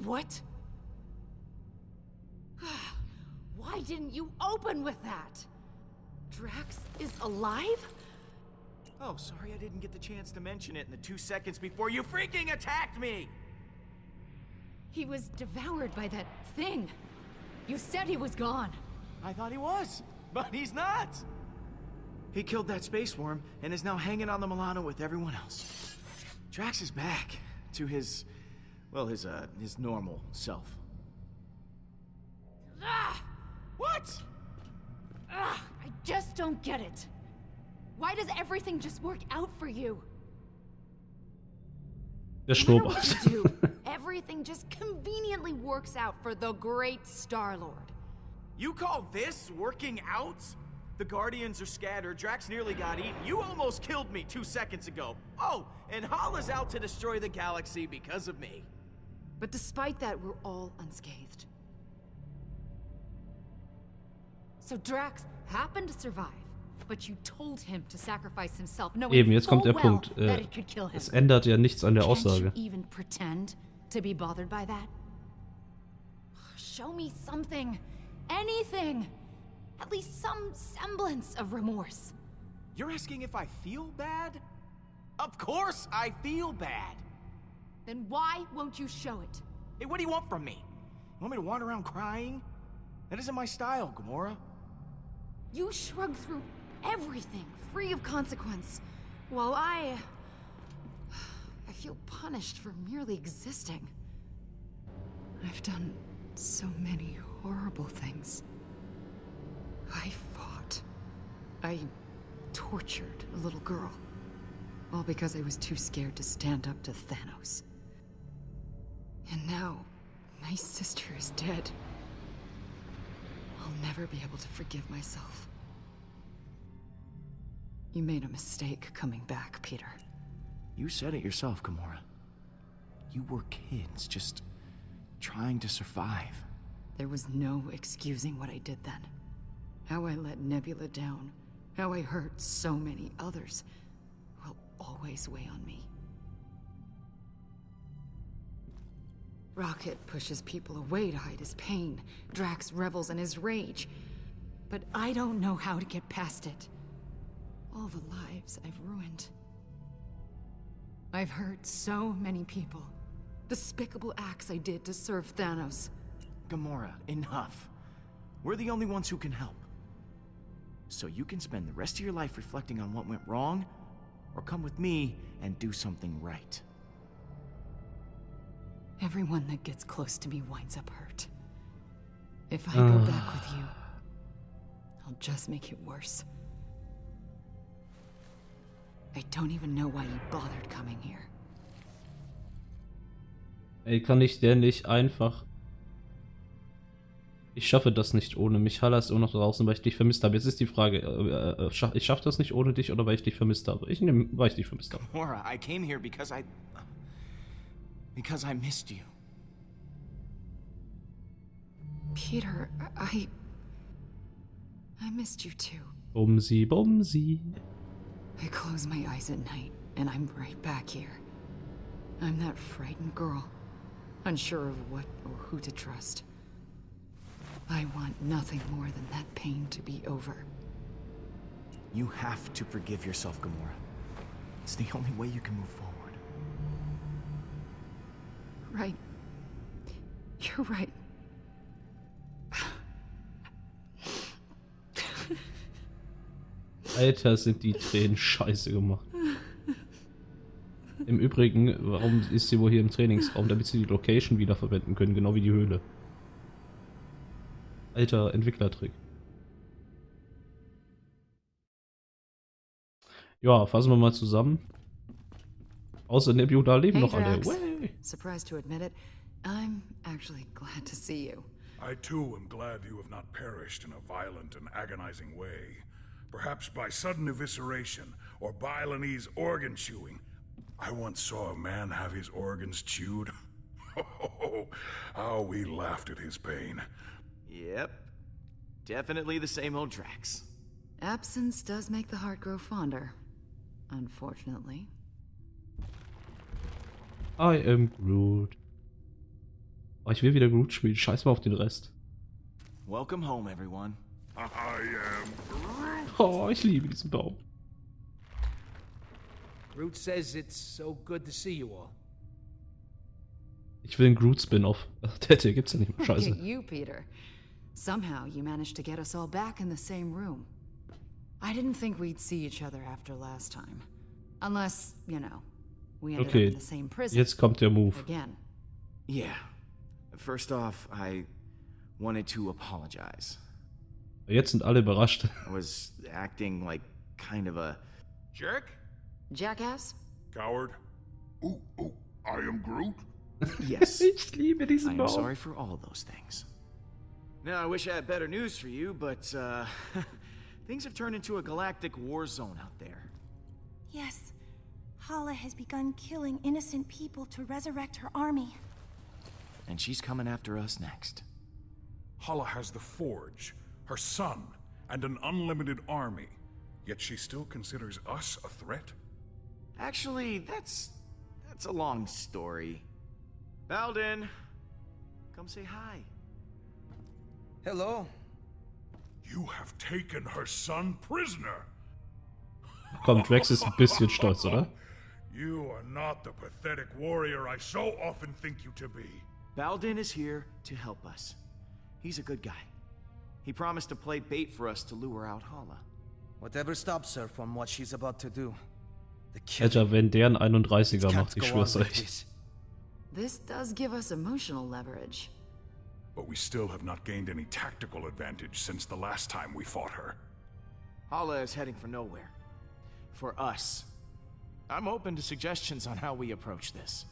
What? Why didn't you open with that? Drax is alive? Oh, sorry I didn't get the chance to mention it in the 2 seconds before you freaking attacked me! He was devoured by that thing. You said he was gone. I thought he was, but he's not! He killed that space worm and is now hanging on the Milano with everyone else. Drax is back to his, well, his normal self. Ah! What? Ah! I just don't get it. Why does everything just work out for you? Der No matter what Schnurrbart. you do, everything just conveniently works out for the great Star-Lord. You call this working out? The Guardians are scattered, Drax nearly got eaten, you almost killed me 2 seconds ago. Oh, and Hala's out to destroy the galaxy because of me. But despite that, we're all unscathed. So Drax happened to survive, but you told him to sacrifice himself, knowing Eben, jetzt kommt full der well Punkt. that it could kill him. Es ändert ja nichts an der Can't Aussage. you even pretend to be bothered by that? Show me something. Anything. At least some semblance of remorse. You're asking if I feel bad? Of course I feel bad. Then why won't you show it? Hey, what do you want from me? You want me to wander around crying? That isn't my style, Gamora. You shrug through everything, free of consequence, while I feel punished for merely existing. I've done so many horrible things. I fought. I tortured a little girl. All because I was too scared to stand up to Thanos. And now, my sister is dead. I'll never be able to forgive myself. You made a mistake coming back, Peter. You said it yourself, Gamora. You were kids, just trying to survive. There was no excusing what I did then. How I let Nebula down, how I hurt so many others, will always weigh on me. Rocket pushes people away to hide his pain. Drax revels in his rage. But I don't know how to get past it. All the lives I've ruined. I've hurt so many people. Despicable acts I did to serve Thanos. Gamora, enough. We're the only ones who can help. So you can spend the rest of your life reflecting on what went wrong, or come with me and do something right. Everyone that gets close to me winds up hurt. If I go back with you, I'll just make it worse. I don't even know why you bothered coming here. Ey, kann ich der nicht einfach... Ich schaffe das nicht ohne mich. Hala ist immer noch draußen, weil ich dich vermisst habe. Jetzt ist die Frage, ich schaffe das nicht ohne dich oder weil ich dich vermisst habe? Ich nehme, weil ich dich vermisst habe. Gamora, I came here because I missed you. Peter, I missed you too. Bumsi, bumsi. I close my eyes at night, and I'm right back here. I'm that frightened girl, unsure of what or who to trust. I want nothing more than that pain to be over. You have to forgive yourself, Gamora. It's the only way you can move forward. Right. You're right. Alter, sind die Tränen scheiße gemacht. Im Übrigen, warum ist sie wohl hier im Trainingsraum? Damit sie die Location wiederverwenden können, genau wie die Höhle. Alter Entwicklertrick. Ja, fassen wir mal zusammen. Außer Nebula leben noch alle. Way. Surprised to admit it, I'm actually glad to see you. I too am glad you have not perished in a violent and agonizing way. Perhaps by sudden evisceration or Balinese organ chewing. I once saw a man have his organs chewed. Oh, how we laughed at his pain. Yep. Definitely the same old Drax. Absence does make the heart grow fonder, unfortunately. I am Groot. Oh, ich will wieder Groot spielen. Scheiß mal auf den Rest. Welcome home, everyone. I am Groot. Oh, ich liebe diesen Baum. Groot says it's so good to see you all. Ich will einen Groot-Spin-Off. Der gibt's ja nicht mehr. Look Scheiße. at you, Peter. Somehow you managed to get us all back in the same room. I didn't think we'd see each other after last time. Unless, you know, we ended up Okay, in the same prison. jetzt kommt der Move. Again. Yeah. First off, I wanted to apologize. Jetzt sind alle überrascht. I was acting like kind of a... Jerk? Jackass? Coward. Oh, I am Groot. Yes. Ich liebe I diesen am Baum. sorry for all of those things. Now, I wish I had better news for you, but, things have turned into a galactic war zone out there. Yes. Hala has begun killing innocent people to resurrect her army. And she's coming after us next. Hala has the Forge, her son, and an unlimited army. Yet she still considers us a threat? Actually, that's a long story. Balden, come say hi. Hello. You have taken her son prisoner. Komm, Drax ist ein bisschen stolz, oder? You are not the pathetic warrior I so often think you to be. Balden is here to help us. He's a good guy. He promised to play bait for us to lure out Hala. Whatever stops her from what she's about to do. The Alter, wenn der einen 31er can't macht, ich go schwör's on like euch. this. This does give us emotional leverage. But we still have not gained any tactical advantage since the last time we fought her. Hala is heading for nowhere. For us. I'm open to suggestions on how we approach this.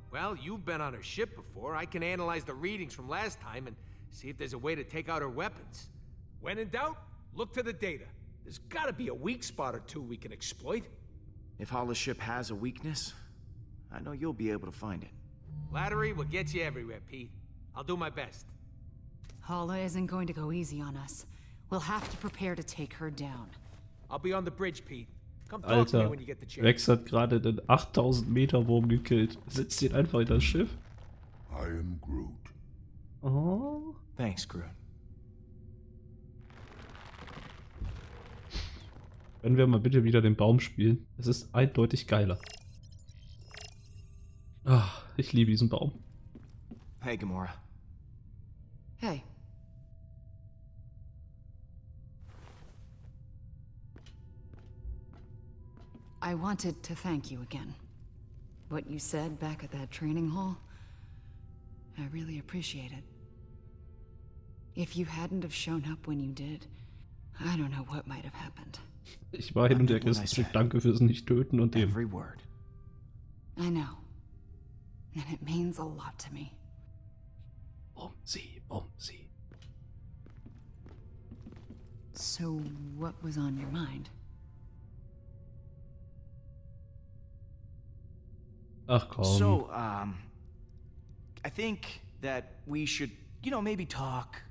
Well, you've been on her ship before. I can analyze the readings from last time and see if there's a way to take out her weapons. When in doubt, look to the data. There's gotta be a weak spot or two we can exploit. If Hala's ship has a weakness, I know you'll be able to find it. Flattery will get you everywhere, Pete. I'll do my best. Hala isn't going to go easy on us. We'll have to prepare to take her down. I'll be on the bridge, Pete. Come talk to me Alter, when you get the chance. Rex hat gerade den 8000 Meter Wurm gekillt. Setzt ihn einfach in das Schiff. I am Groot. Oh. Thanks, Groot. Können wir mal bitte wieder den Baum spielen? Es ist eindeutig geiler. Ach, ich liebe diesen Baum. Hey, Gamora. Hey. I wanted to thank you again. What you said back at that training hall, I really appreciate it. If you hadn't have shown up when you did, I don't know what might have happened. Ich war hin und her gerissen. Danke fürs Nicht-Töten und dem. Every word. I know. And it means a lot to me. Sie. So, what was on your mind? Ach komm. So, I think that we should, you know, maybe talk.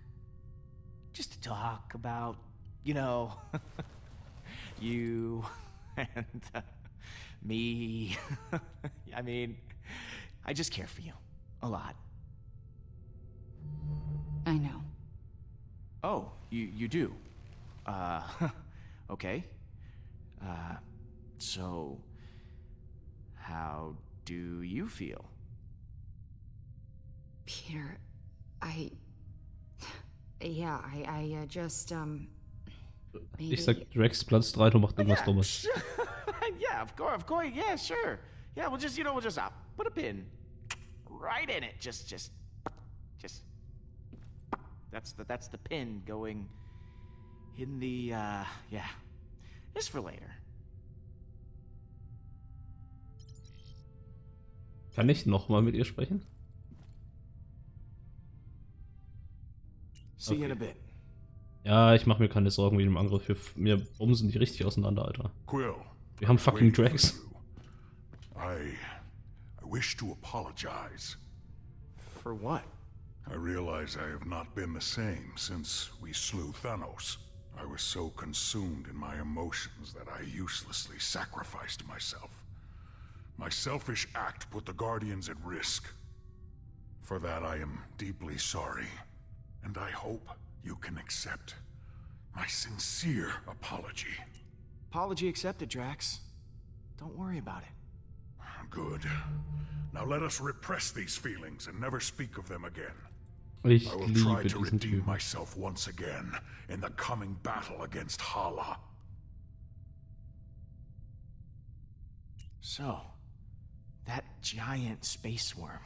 Just to talk about, you know, you and me. I mean, I just care for you. A lot. I know. Oh, you do? Okay. So, how do you feel? Peter, I just, maybe... Ich sag, Drax Platz 3, du machst irgendwas Dummes. Yeah, of course, yeah, sure. Yeah, we'll just put a pin right in it. Just. That's the pin going in the, yeah. Just for later. Kann ich nochmal mit ihr sprechen? See you in a bit. Ja, ich mach mir keine Sorgen wegen dem Angriff. Wir bumsen die richtig auseinander, Alter. Quill. Wir haben fucking waiting for Drax. you. I wish to apologize. For what? I realize I have not been the same since we slew Thanos. I was so consumed in my emotions that I uselessly sacrificed myself. My selfish act put the Guardians at risk. For that I am deeply sorry, and I hope you can accept my sincere apology. Apology accepted, Drax. Don't worry about it. Good. Now let us repress these feelings and never speak of them again. Ich I will try liebe to diesen redeem Typen. myself once again in the coming battle against Hala. So, that giant space worm.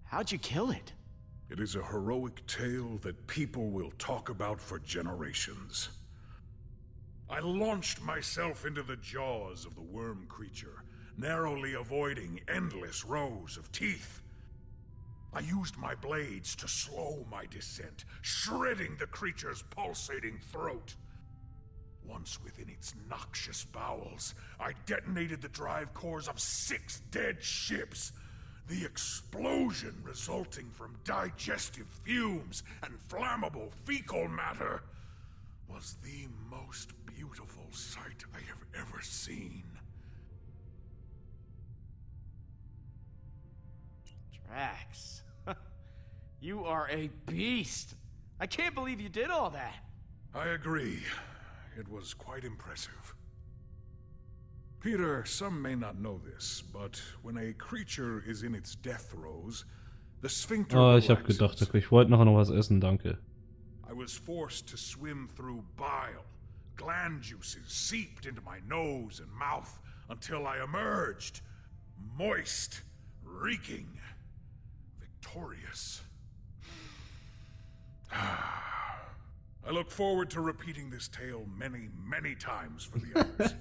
How'd you kill it? It is a heroic tale that people will talk about for generations. I launched myself into the jaws of the worm creature, narrowly avoiding endless rows of teeth. I used my blades to slow my descent, shredding the creature's pulsating throat. Once within its noxious bowels, I detonated the drive cores of 6 dead ships. The explosion resulting from digestive fumes and flammable fecal matter was the most beautiful sight I have ever seen. Drax. You are a beast. I can't believe you did all that. I agree. It was quite impressive. Peter, some may not know this, but when a creature is in its death throes, the sphincter Ah, ich habe relaxes. gedacht, okay, ich wollte nachher noch was essen, danke. I was forced to swim through bile. Gland juices seeped into my nose and mouth until I emerged, moist, reeking, victorious. I look forward to repeating this tale many, many times for the others.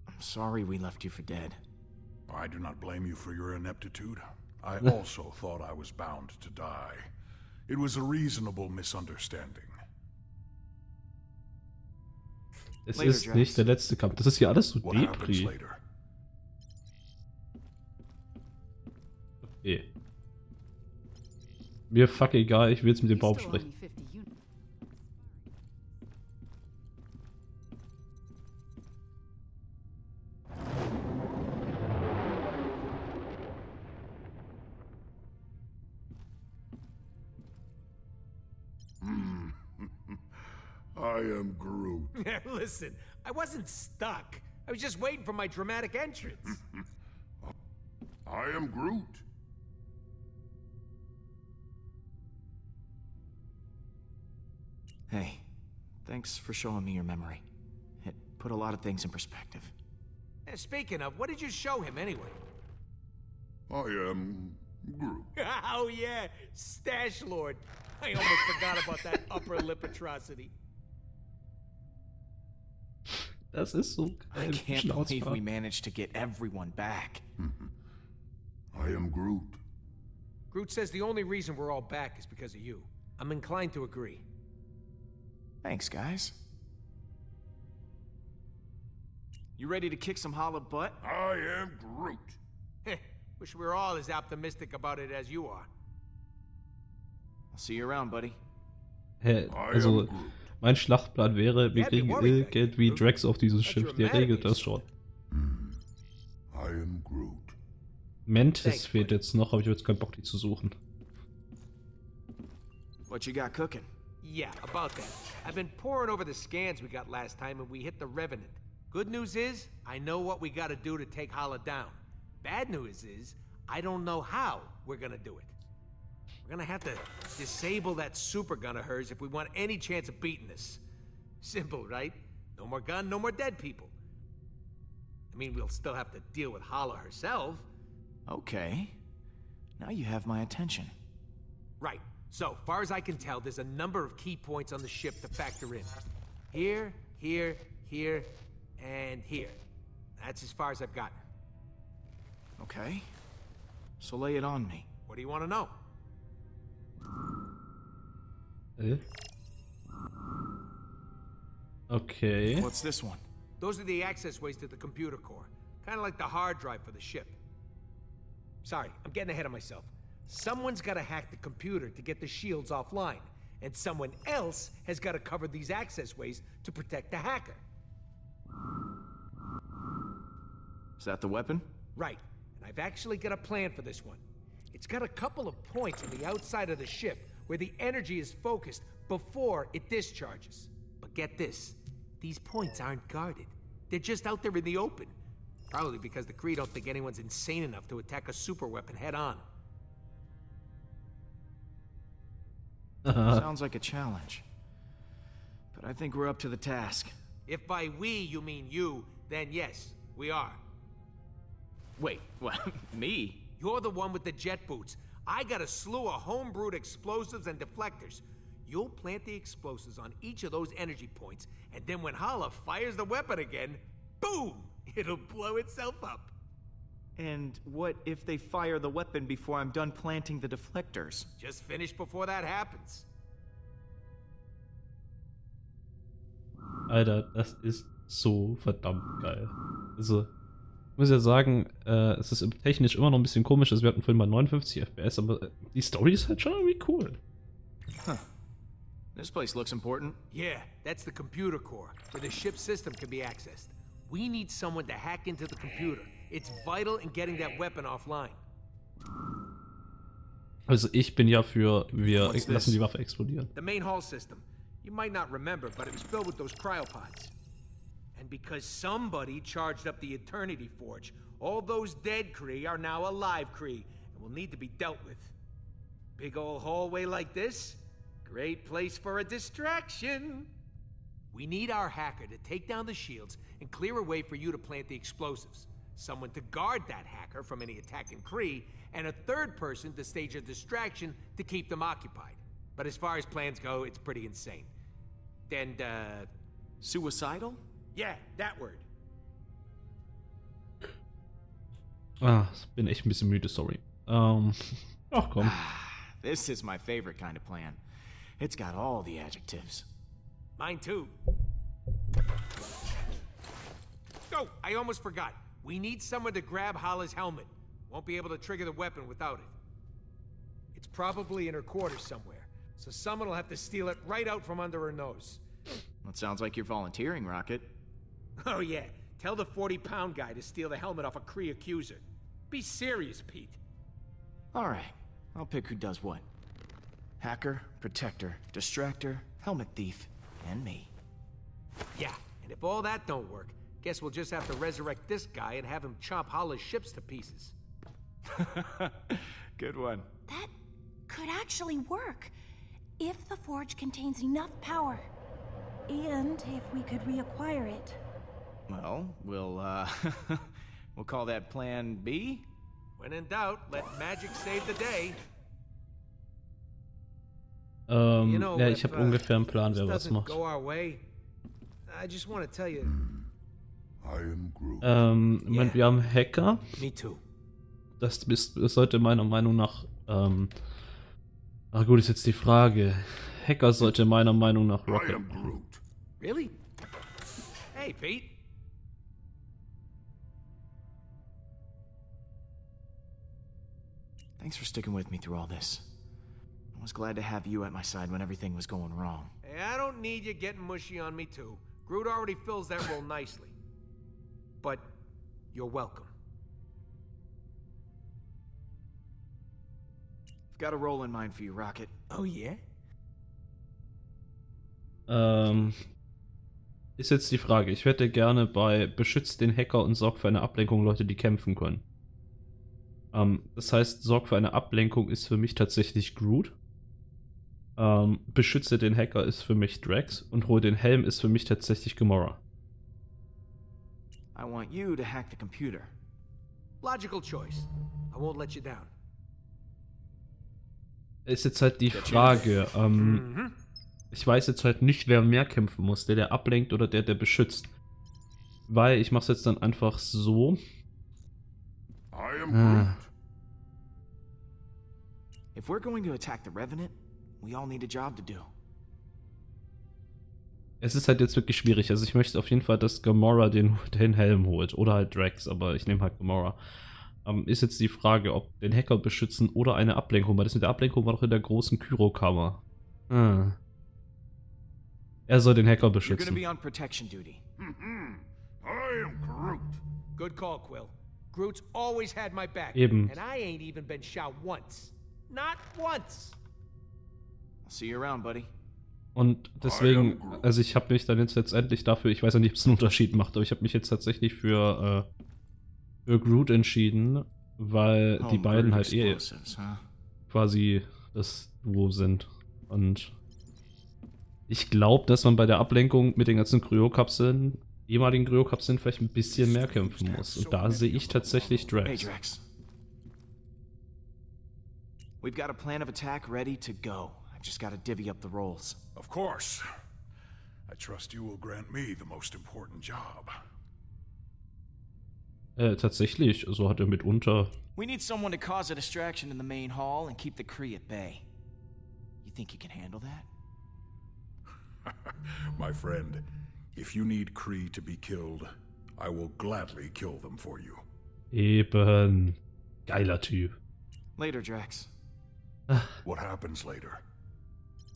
I'm sorry we left you for dead. I do not blame you for your ineptitude. I also thought I was bound to die. It was a reasonable misunderstanding. Es Later, ist Drax. nicht der letzte Kampf. Das ist hier alles so What happens Depri. later? Okay. Mir fuck egal, ich will jetzt mit dem You Baum still owe sprechen. me 50 units. I am Groot. Listen, I wasn't stuck. I was just waiting for my dramatic entrance. I am Groot. Hey, thanks for showing me your memory. It put a lot of things in perspective. Speaking of, what did you show him anyway? I am Groot. Oh yeah, Stash Lord. I almost forgot about that upper lip atrocity. Das ist so I geil. can't believe Schnauzbart. we managed to get everyone back. I am Groot. Groot says the only reason we're all back is because of you. I'm inclined to agree. Thanks, guys. You ready to kick some Hala butt? I am Groot. Heh, wish we were all as optimistic about it as you are. I'll see you around, buddy. Hä, I am also, Groot. mein Schlachtplan wäre, wir Can't be kriegen worried, irgendwie Groot. Drax auf dieses That's Schiff. your Der regelt madness. das schon. I am Groot. Mantis Thanks, fehlt buddy. jetzt noch, aber ich habe jetzt keinen Bock, die zu suchen. What you got cooking? Yeah, about that. I've been poring over the scans we got last time and we hit the Revenant. Good news is, I know what we gotta do to take Hala down. Bad news is, I don't know how we're gonna do it. We're gonna have to disable that super gun of hers if we want any chance of beating this. Simple, right? No more gun, no more dead people. I mean, we'll still have to deal with Hala herself. Okay. Now you have my attention. Right. So, far as I can tell, there's a number of key points on the ship to factor in. Here, here, here, and here. That's as far as I've gotten. Okay. So lay it on me. What do you want to know? Okay. What's this one? Those are the access ways to the computer core. Kind of like the hard drive for the ship. Sorry, I'm getting ahead of myself. Someone's got to hack the computer to get the shields offline, and someone else has got to cover these access ways to protect the hacker. Is that the weapon? Right. And I've actually got a plan for this one. It's got a couple of points on the outside of the ship where the energy is focused before it discharges. But get this, these points aren't guarded. They're just out there in the open. Probably because the Kree don't think anyone's insane enough to attack a superweapon head-on. Sounds like a challenge. But I think we're up to the task. If by we you mean you, then yes, we are. Wait, what? Me? You're the one with the jet boots. I got a slew of homebrewed explosives and deflectors. You'll plant the explosives on each of those energy points, and then when Hala fires the weapon again, boom! It'll blow itself up. And what if they fire the weapon before I'm done planting the deflectors? Just finish before that happens. Alter, das ist so verdammt geil. Also, ich muss ja sagen, es ist technisch immer noch ein bisschen komisch. Also wir hatten vorhin mal 59 FPS, aber die Story ist halt schon irgendwie cool. Huh. This place looks important. Yeah, that's the computer core, where the ship's system can be accessed. We need someone to hack into the computer. It's vital in getting that weapon offline. Also ich bin ja für, wir lassen die Waffe explodieren. The main hull system. You might not remember, but it was filled with those cryopods. And because somebody charged up the Eternity Forge, all those dead Kree are now alive Kree, and will need to be dealt with. Big old hallway like this? Great place for a distraction. We need our hacker to take down the shields and clear a way for you to plant the explosives. Someone to guard that hacker from any attacking Kree, and a third person to stage a distraction to keep them occupied. But as far as plans go, it's pretty insane. And, Suicidal? yeah, that word. Ah, bin echt ein bisschen müde, sorry. Ach komm. This is my favorite kind of plan. It's got all the adjectives. Mine too. Oh, I almost forgot. We need someone to grab Hala's helmet. Won't be able to trigger the weapon without it. It's probably in her quarters somewhere, so someone will have to steal it right out from under her nose. That sounds like you're volunteering, Rocket. Oh yeah, tell the 40-pound guy to steal the helmet off a Kree accuser. Be serious, Pete. All right, I'll pick who does what. Hacker, protector, distractor, helmet thief, and me. Yeah, and if all that don't work, guess we'll just have to resurrect this guy and have him chop Hala's ships to pieces. Good one. That could actually work, if the forge contains enough power. And if we could reacquire it. Well, we'll call that Plan B? When in doubt, let magic save the day. Ja, ich habe ungefähr einen Plan, wer was macht. Go our way, I just want to tell you. I am Groot. Moment, wir haben Hacker. Me too. Das sollte meiner Meinung nach, gut, ist jetzt die Frage. Hacker sollte meiner Meinung nach I Rocket. am Groot. Really? Hey, Pete. Thanks for sticking with me through all this. I was glad to have you at my side when everything was going wrong. Hey, I don't need you getting mushy on me too. Groot already fills that role nicely. But you're welcome. I've got a role in mind for you, Rocket. Oh yeah? Ist jetzt die Frage. Ich hätte gerne bei beschützt den Hacker und sorgt für eine Ablenkung Leute, die kämpfen können. Das heißt, sorgt für eine Ablenkung ist für mich tatsächlich Groot. Beschütze den Hacker ist für mich Drax und hol den Helm ist für mich tatsächlich Gamora. I want you to hack the computer. Logical choice. I won't let you down. Ist jetzt halt die Frage, ich weiß jetzt halt nicht, wer mehr kämpfen muss, der ablenkt oder der beschützt. Weil ich mach's jetzt dann einfach so. I am Groot. If we're going to attack the Revenant, we all need a job to do. Es ist halt jetzt wirklich schwierig. Also ich möchte auf jeden Fall, dass Gamora den Helm holt. Oder halt Drax, aber ich nehme halt Gamora. Ist jetzt die Frage, ob den Hacker beschützen oder eine Ablenkung. Weil das mit der Ablenkung war doch in der großen Kyrokammer. Er soll den Hacker You're gonna beschützen. be on protection duty. I am Groot. Good call, Quill. Groot's always had my back. Eben. And I ain't even been shot once. Not once. I'll see you around, buddy. Und deswegen, also ich habe mich dann jetzt letztendlich dafür, ich weiß ja nicht, ob es einen Unterschied macht, aber ich habe mich jetzt tatsächlich für Groot entschieden, weil die beiden halt quasi das Duo sind. Und ich glaube, dass man bei der Ablenkung mit den ganzen Kryokapseln, ehemaligen Kryokapseln, vielleicht ein bisschen mehr kämpfen muss. Und da sehe ich tatsächlich Hey, Drax. Drax. We've got a plan of attack ready to go. I've just got to divvy up the roles. Of course. I trust you will grant me the most important job. Tatsächlich, so hat er mitunter. We need someone to cause a distraction in the main hall and keep the Kree at bay. You think you can handle that? My friend, if you need Kree to be killed, I will gladly kill them for you. Eben. Geiler Typ. Later, Drax. What happens later?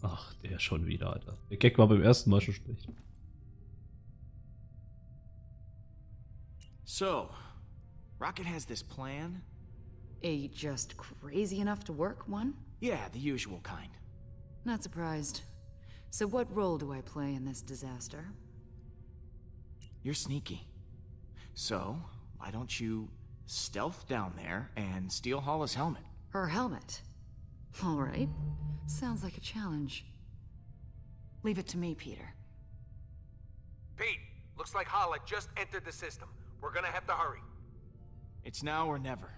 Ach, der schon wieder, Alter. Der Gag war beim ersten Mal schon schlecht. So, Rocket has this plan? A just crazy enough to work one? Yeah, the usual kind. Not surprised. So what role do I play in this disaster? You're sneaky. So, why don't you stealth down there and steal Hala's helmet? Her helmet. All right. Sounds like a challenge. Leave it to me, Peter. Pete, looks like Hala just entered the system. We're gonna have to hurry. It's now or never.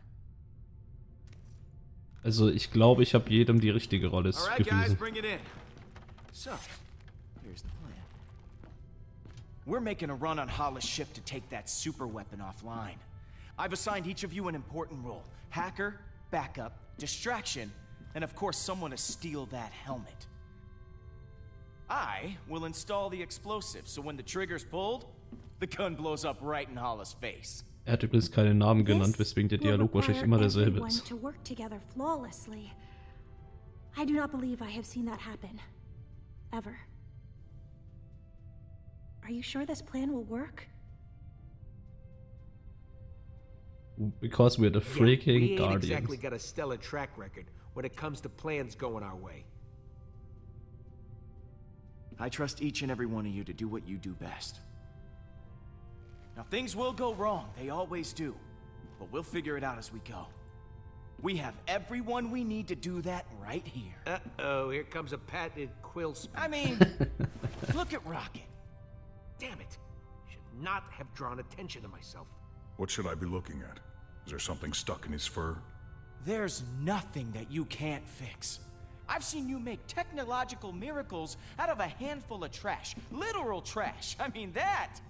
Also ich glaube, ich habe jedem die richtige Rolle All right, guys, gewiesen. bring it in. So, here's the plan. We're making a run on Hala's ship to take that super weapon offline. I've assigned each of you an important role. Hacker, backup, distraction, and of course someone to steal that helmet. I will install the explosive, so when the trigger's pulled, the gun blows up right in Hala's face. Er hat übrigens keine Namen genannt, weswegen der Dialog wahrscheinlich immer derselbe ist. To work together flawlessly. I do not believe I have seen that happen. Ever. Are you sure this plan will work? Because we're the freaking we ain't Guardians. exactly got a stellar track record when it comes to plans going our way. I trust each and every one of you to do what you do best. Now, things will go wrong, they always do, but we'll figure it out as we go. We have everyone we need to do that right here. Uh-oh, here comes a patented Quill speech. I mean, look at Rocket. Damn it. Should not have drawn attention to myself. What should I be looking at? Is there something stuck in his fur? There's nothing that you can't fix. I've seen you make technological miracles out of a handful of trash. Literal trash. I mean, that's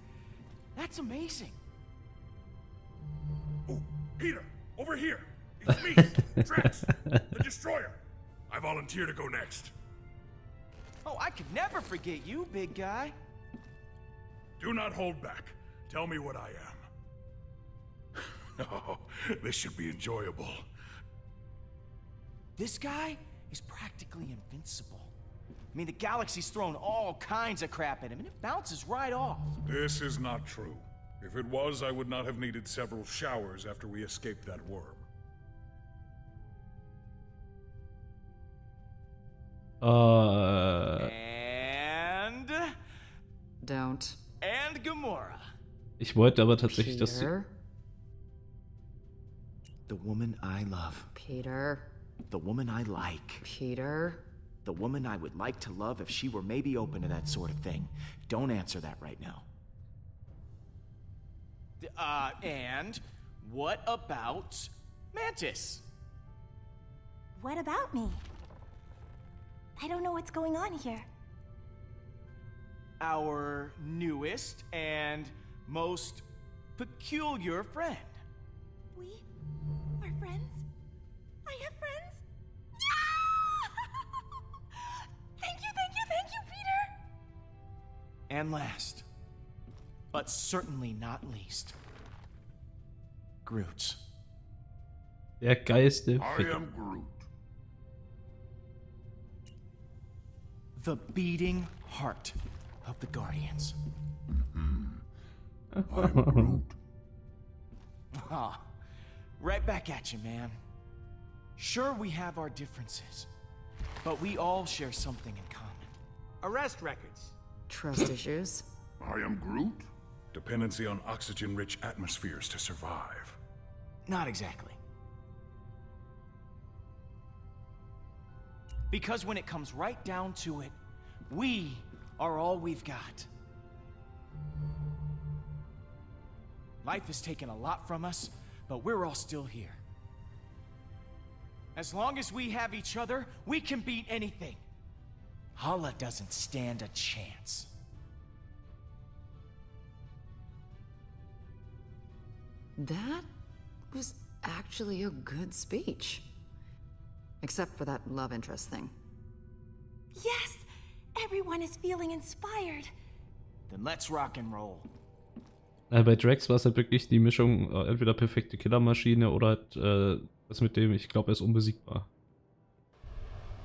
amazing. Oh, Peter, over here. It's me, Drax, the Destroyer. I volunteer to go next. Oh, I could never forget you, big guy. Do not hold back. Tell me what I am. Oh, this should be enjoyable. This guy is practically invincible. I mean, the Galaxie's thrown all kinds of crap at him, and it bounces right off. This is not true. If it was, I would not have needed several showers after we escaped that worm. And... Don't. And Gamora. Ich wollte aber tatsächlich, dass sie... Peter? The woman I love. Peter? The woman I like. Peter? The woman I would like to love if she were maybe open to that sort of thing. Don't answer that right now. And what about Mantis? What about me? I don't know what's going on here. Our newest and most peculiar friend. We are friends? I have friends? Thank you, Peter! And last, but certainly not least, Groot. Der geilste I Ficker. am Groot. The beating heart of the Guardians. I'm Groot. Aw, right back at you, man. Sure, we have our differences, but we all share something in common. Arrest records. Trust issues. I am Groot? Dependency on oxygen-rich atmospheres to survive. Not exactly. Because when it comes right down to it, we are all we've got. Life has taken a lot from us, but we're all still here. As long as we have each other, we can beat anything. Hala doesn't stand a chance. That was actually a good speech. Except for that love interest thing. Yes! Everyone is feeling inspired. Then let's rock and roll. Bei Drax war es halt wirklich die Mischung, entweder perfekte Killermaschine oder halt das mit dem, ich glaube, er ist unbesiegbar.